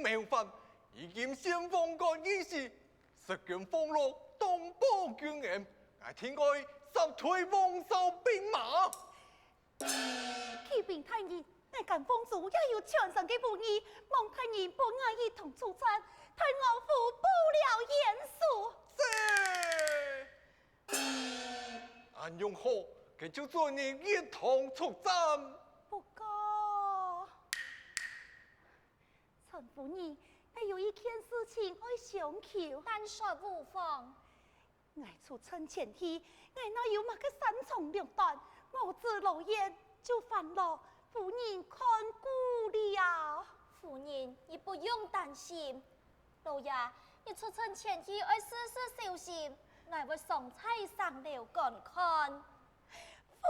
定谋反，已经先锋干一时，实权俸禄东保军营，我天爱杀退王守兵马。启禀太医，我敢封主也有全城的不义，望太医不爱一同出战，太我府不了严肃。安永好，佢就做你一同出战。不过，陈夫人，我有一件事情爱想求，但说无妨。我出城前去，我那有么个山重两断，我自老燕就烦了夫人看顾了。夫人，你不用担心。老爷，你出城前去要事事小心，我会送菜上楼观看。夫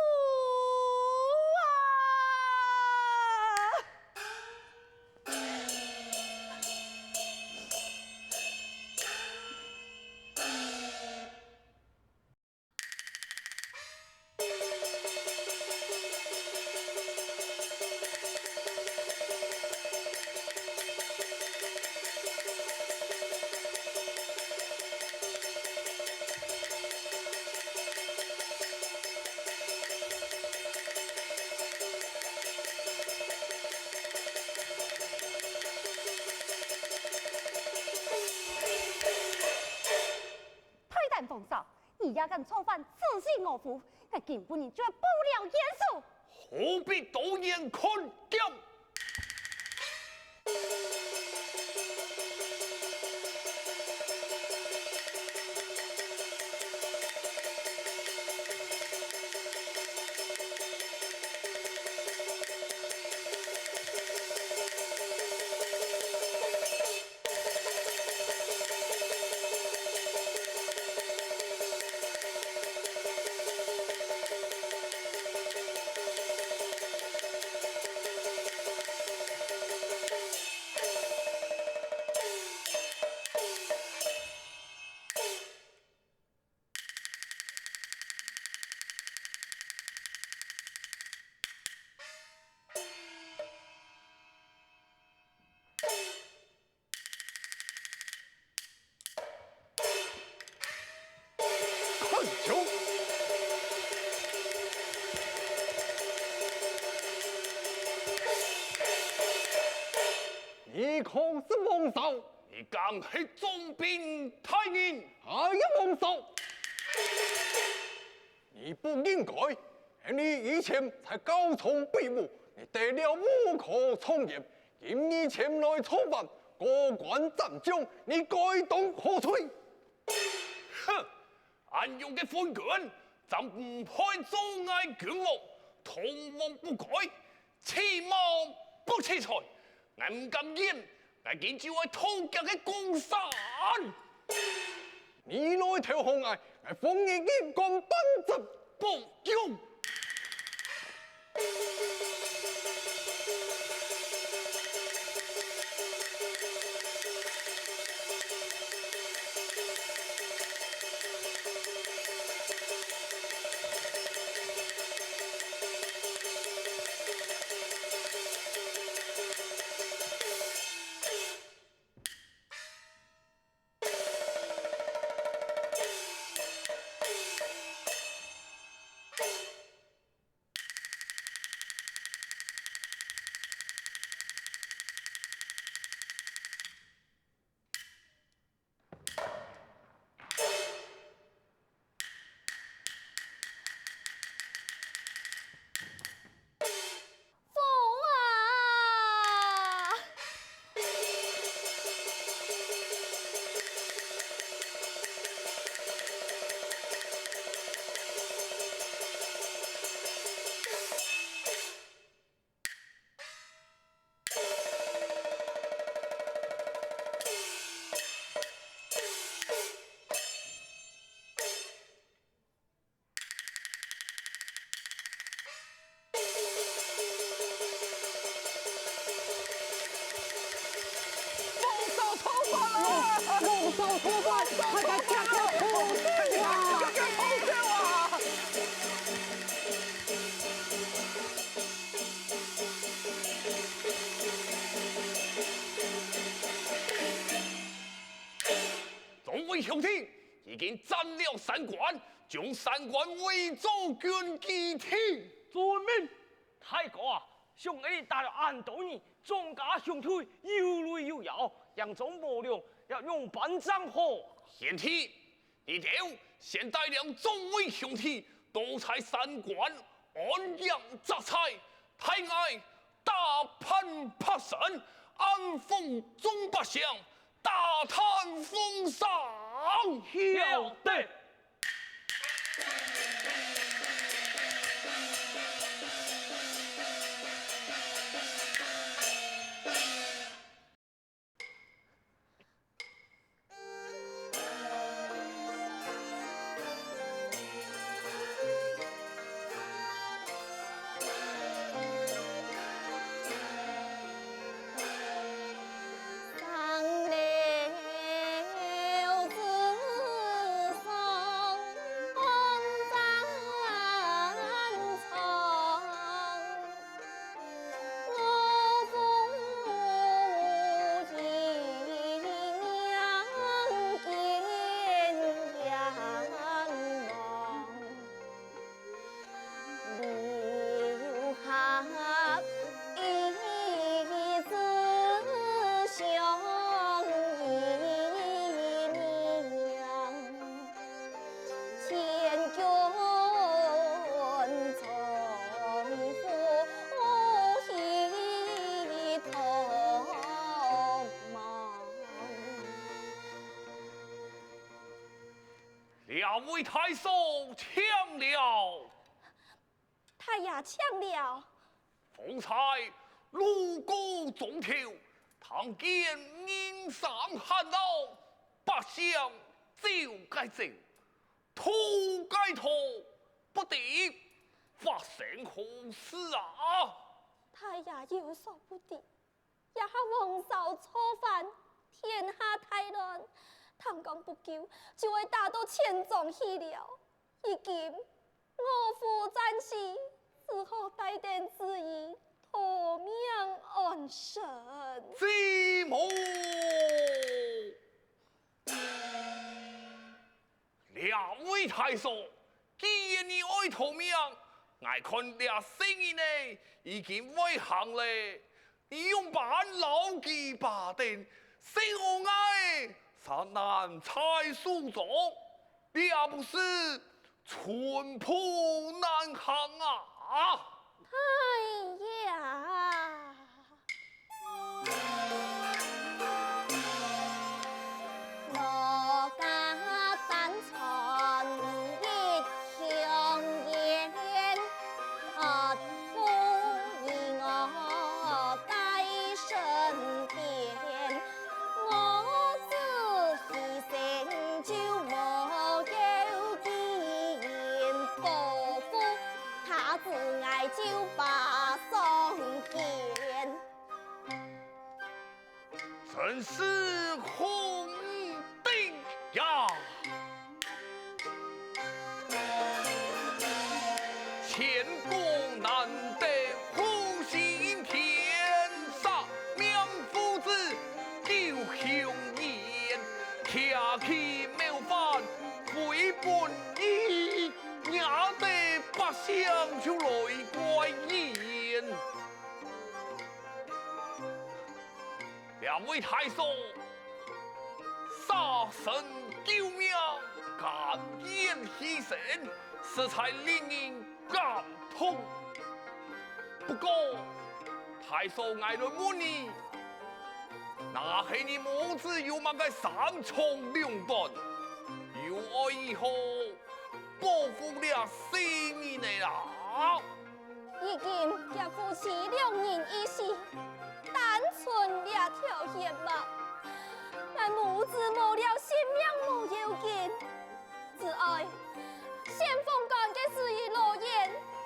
奉上，你也敢触犯自信我府，我根本你绝不了严肃。何必导演看剑？你可是王守，你敢去中兵太人？还有王守，你不应该，你以前才高崇比武，你得了无可从言，今你前来触犯，过关斩将，你该当何罪？哼！安用的昏官，怎唔配阻碍权务？同盟不改，欺谋不弃财。我唔敢言，我见就系偷脚嘅江山。你来投降我，我封你一官本职不用。手脱关，快点加个头掉啊！加个头掉啊！位兄弟已经占了三关，将三关围作军基地。遵命，太哥啊，兄弟打了俺多年，庄家兄弟有累有摇，扬州无量，要用半张火。贤弟，你条先带领众位兄弟都在三关安养扎菜，太爱大盘拍神，安奉众百姓，大探封赏。晓得。两位太守抢了，太爷抢了，方才路过中条，堂见面上寒老，百姓走该走，吐该吐，不得发生何事啊？太爷有所不敌，也下王嫂错犯，天下太乱。唐江不久就会打到千庄去了。已经我父战死，只好带点旨意托命安神。寂寞，两位太守，既然你爱逃命，我看俩生意呢已经外行嘞，你用板老几把定，谁何爱？杀难才速中，也不是寸步难行啊！太爷，我家单纯一条言，何不以我在身边？我自牺牲就无有见，伯父他自爱就把送见。真是红顶呀！前功难得呼吸天上명夫子救兄言，客气妙法非本意，压得百姓就来怪言。两位太守，杀身救命，甘愿牺牲，实在令人感痛。不过，太守爱来问你，那係你母子有乜嘅三重兩斷，有愛以後報復了性命的啦。已經嘅夫妻兩人一死，單純兩條血脈，俺母子冇了性命冇要緊，只愛先鋒幹嘅事業諾言，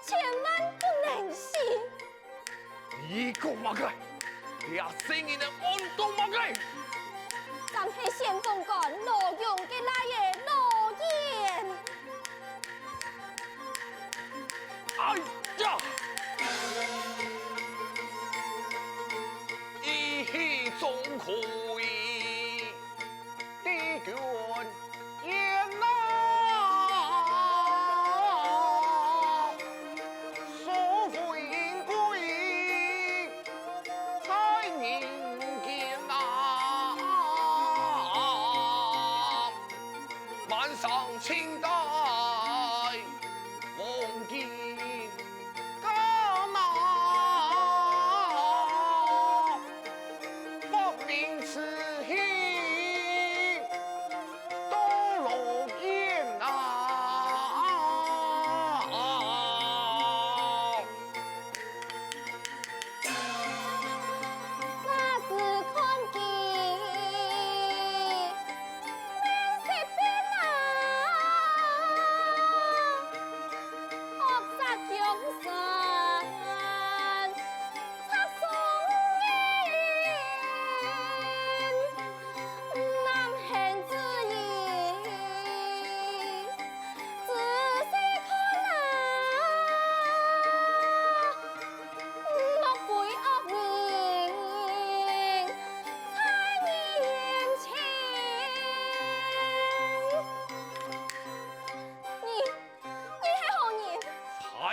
千萬不能死。你講乜嘅？俩聲音嘅安動乜嘅？咱係先鋒幹諾用嘅那嘢諾言。哎呀！一氣總可以，敵軍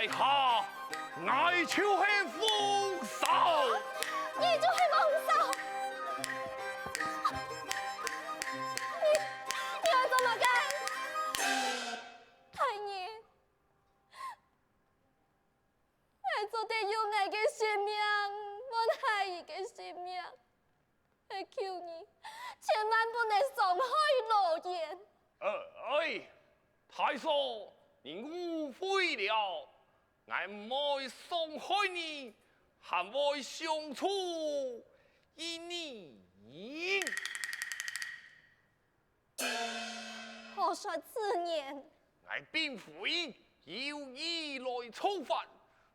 下，我就是丰收。你就是王嫂，你要怎么干？太爷，我做得用我的性命，我害伊的性命，我求你千万不能伤害老爷。哎，太嫂，你误会了，我唔会伤害你，还会相处一年。何说此言？我并非有意来操犯，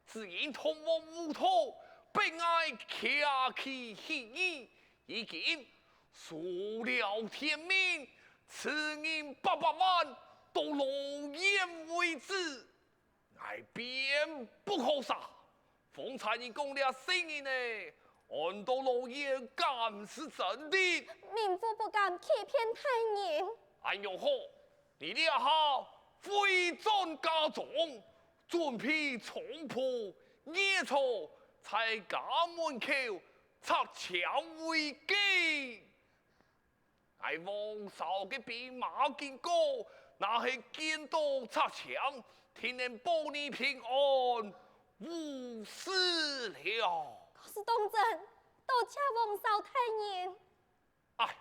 只因同我无头，被爱客气协议，已经输了天命，此银800万到老燕为止，我便不可杀。方才你讲了声音呢，按到老燕敢是真的？民妇不敢欺骗太爷。安用好，你俩好，非战家中，准备冲破夜草，在家门口插枪为基。爱王嫂的兵马经过，那是见到插枪，天能保你平安无事了。可是当真，多谢王嫂太爷。哎，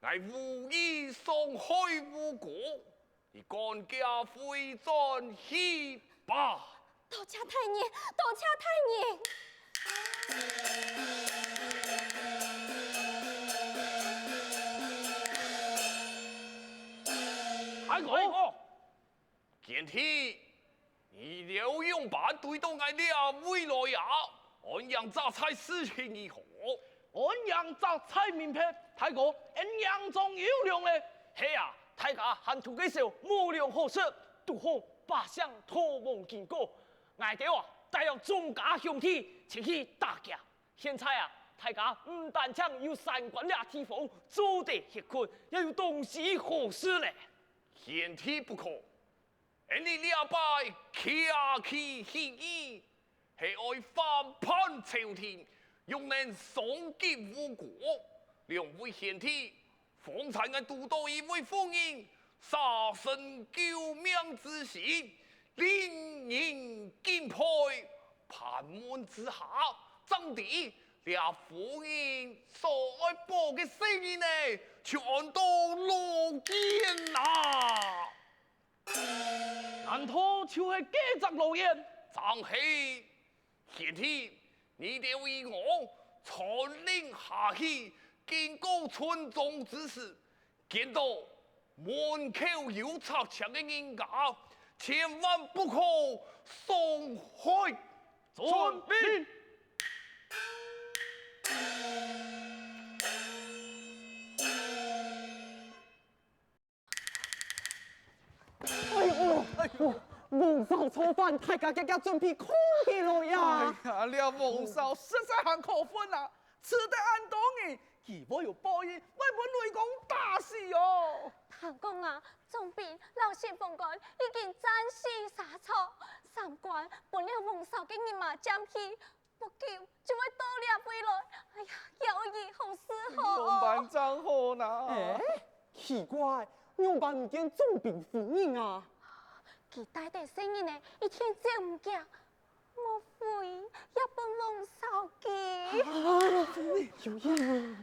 我无意伤害无辜，你赶家回转去吧。多谢太爷，多谢太爷。太公，见体，你刘勇办对到我俩未来呀，安阳杂菜事情如何？安阳杂菜名片，太公，安阳中有量嘞。嘿啊，大家hand土嘅时候，无量好色，拄好百姓逃亡经过。我哋啊，带有众家兄弟前去打劫。现在啊，大家唔但将有3关俩地方做得协困，也有东西好事嘞。见体不可，你俩拜客气协议，是爱翻盘朝廷，用人双击无国。两位贤体，方才我读到一位妇人杀身救命之心，令人敬佩。盘门之下，怎地俩妇人所爱报的声音呢，却按到路见呐？难道就是假杂路言？张喜，贤弟，你得为我传令下去，警告村中之事，见到门口有插枪的人家，千万不可松开。准备。王嫂初犯，大家家准备控起来呀！哎呀，了王嫂实在很可愤啊！吃得俺当年，如果有报应，为本雷公打死哦！唐公啊，总比老先锋官已经暂时杀错，3关本了王嫂嘅人马将去，不久就会倒了回来。哎呀，有意好事好用办真好呐！哎，奇怪，用办唔见总兵夫人啊！佢带的声音呢，一天就唔见，莫非也本王嫂嘅？有影啊！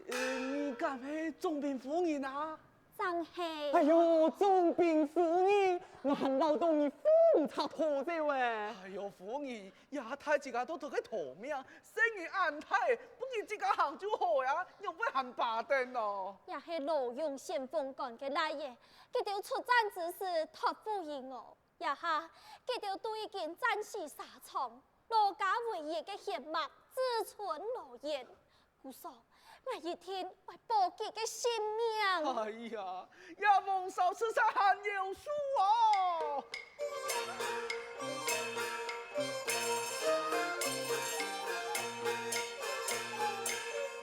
你敢是总兵夫人啊？真系。哎呦，总兵夫人，俺老东你风插拖着喂！哎呦，夫人，也太自家都做个逃命，生意安泰，不然自家行就好呀，又不喊巴登咯。也是老用先锋官嘅来爷，佢哋出战之时托付于我，也下佢哋都已经暂时沙场，罗家唯一嘅血脉只存罗言，故说我一天为保佢嘅性命。哎呀，呀王嫂实在很有数哦。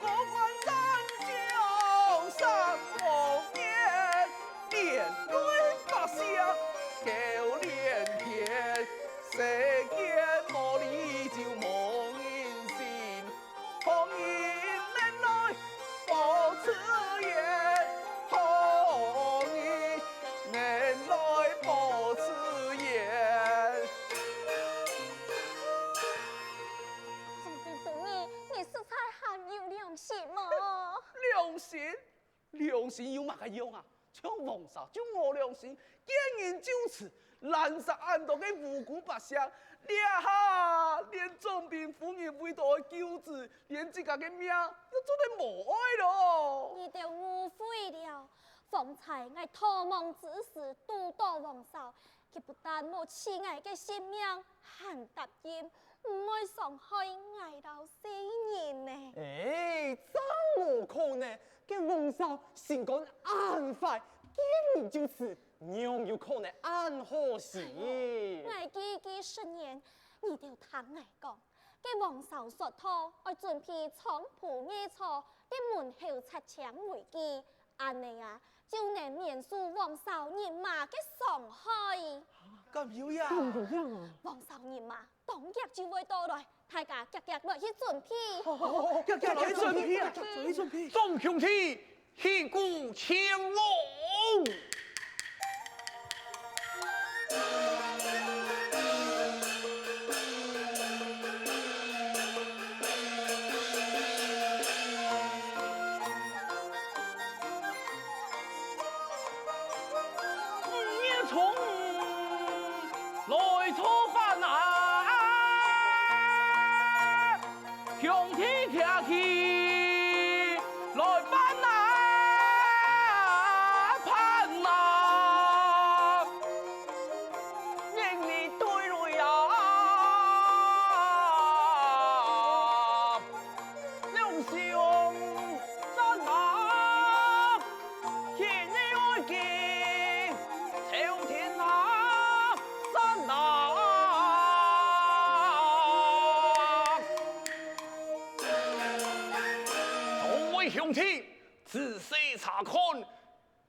我关张江山红颜，面对百姓良心有嘛个用啊？像王嫂就我良心，见人就此，滥杀俺多的无辜百姓，连总兵夫人为多救治，连自家的命都做得无爱咯。你就误会了。方才我托梦之时，督导王嫂，佢不但冇弃我嘅性命，还答应唔会伤害我到死人呢。哎，怎么可能？这王嫂性干安快，见人就此，娘有可能安好事？我几10年，你就听我讲，嘅王嫂说妥，我准备仓铺野草，啲门后擦墙为基，安尼啊，就能免受王嫂人马嘅伤害。咁有呀？咁样啊？王少年嘛，当日就会到来，大家急来去准备。叫来准备啊！来准备。众兄弟，击鼓前往。也从来错犯啊，兄弟客气来办啊，盼啊，认你对了啊，两兄在哪？天你爱见。朝天啊，山啊，各位兄弟，仔细查看，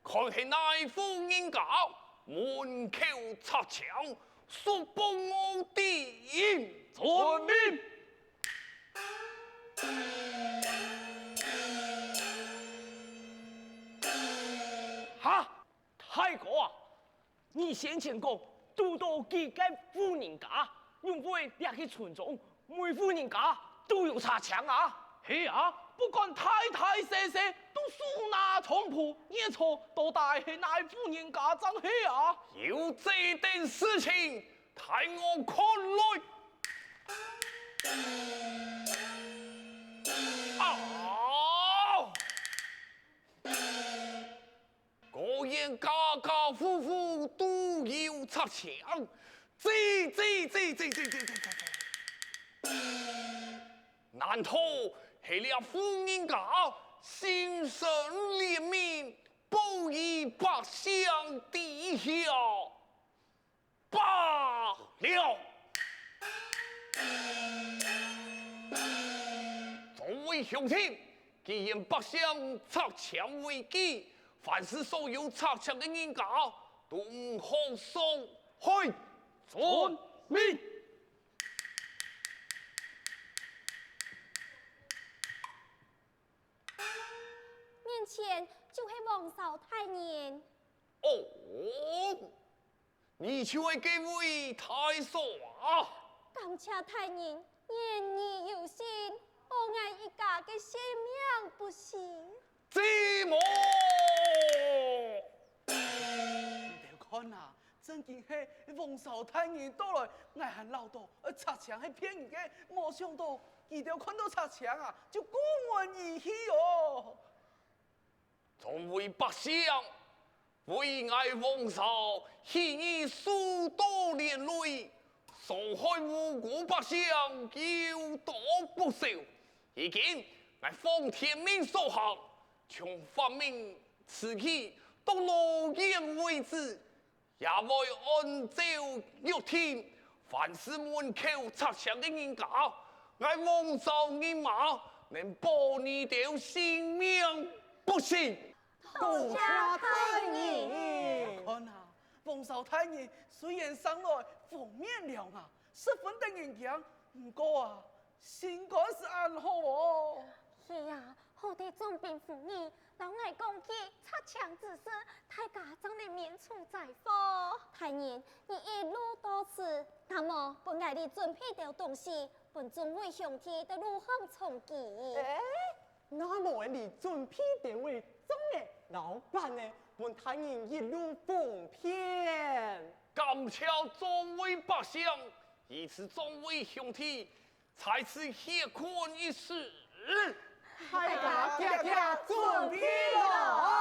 看起那副人家门口插墙，说帮我点遵命。哈，太哥啊！你先前讲都到几间户人家，用会掠去村中，每户人家都有插墙啊！是啊，不管太太小小，都数拿床铺，野草都带去那户人家长去啊！有这件事情，待我看来。啊！果然家家户户都有插墙，这，难道是了富人家心生怜悯，报以百姓地下罢了。众位乡亲，既然百姓插墙为基，凡是所有插墙的人家，都唔好送去遵命。面前就是王少太年，哦，你就是这位太守啊！感谢太年言义有心，保我一家的性命不息。这么，你要看啊，真见是王少太人到来，我还老多，插墙是骗人的，没想到伊条看到插墙啊，就孤门而去哦。众位百姓，为爱王少，希以数多连累，伤害无辜百姓，有多不少。已经我奉天命所行，从发明此起到落雁为止，也会按照约定，凡是门口插墙的人家，我王少你马能保你条性命不息。多谢太爷。看啊，王少太人虽然上来封面了啊，十分得人强，不过啊，心肝是安好哦。是啊，好的总兵府你，老爱讲起插墙之事，大家真的免除在否？太年，你一路多次，那么本爱你准备掉东西，本众为兄弟的路向重记。那么你准备点位老板呢，本太人一路奉骗。感谢众位百姓，以此众位兄弟，才是血困一时。大家听听准备了。